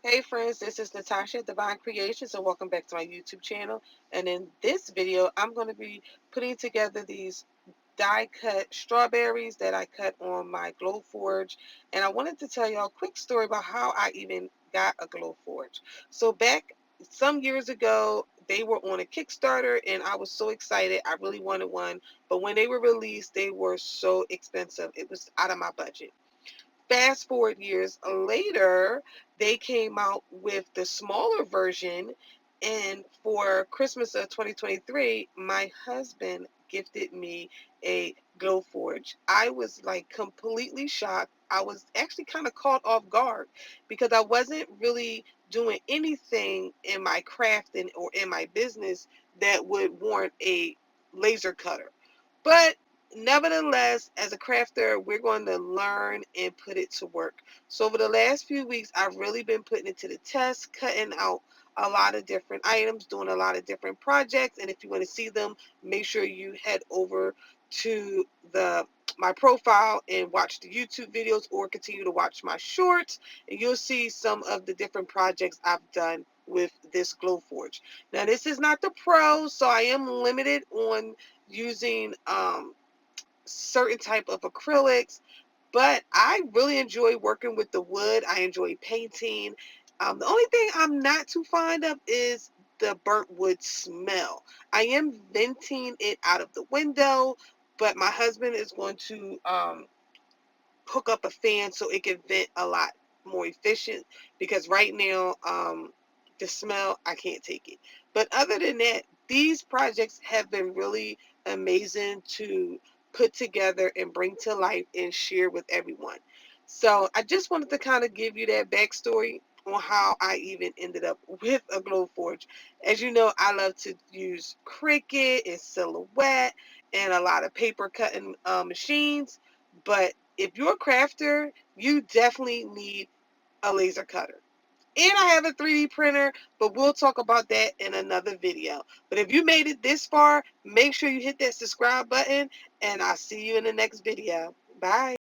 Hey friends, this is Natasha at Divine Creations and welcome back to my YouTube channel. And in this video, I'm going to be putting together these die cut strawberries that I cut on my Glowforge. And I wanted to tell y'all a quick story about how I even got a Glowforge. So back some years ago, they were on a Kickstarter and I was so excited. I really wanted one. But when they were released, they were so expensive. It was out of my budget. Fast forward years later, they came out with the smaller version. And for Christmas of 2023, my husband gifted me a Glowforge. I was like completely shocked. I was actually kind of caught off guard because I wasn't really doing anything in my crafting or in my business that would warrant a laser cutter. But nevertheless, as a crafter, we're going to learn and put it to work. So over the last few weeks, I've really been putting it to the test, cutting out a lot of different items, doing a lot of different projects. And if you want to see them, make sure you head over to the my profile and watch the YouTube videos or continue to watch my shorts, and you'll see some of the different projects I've done with this Glowforge. Now this is not the Pro, so I am limited on using certain type of acrylics, but I really enjoy working with the wood. I enjoy painting. The only thing I'm not too fond of is the burnt wood smell. I am venting it out of the window, but my husband is going to hook up a fan so it can vent a lot more efficient because right now the smell, I can't take it. But other than that, these projects have been really amazing to put together and bring to life and share with everyone. So I just wanted to kind of give you that backstory on how I even ended up with a Glowforge. As you know, I love to use Cricut and Silhouette and a lot of paper cutting machines, but if you're a crafter, you definitely need a laser cutter. And I have a 3D printer, but we'll talk about that in another video. But if you made it this far, make sure you hit that subscribe button, and I'll see you in the next video. Bye.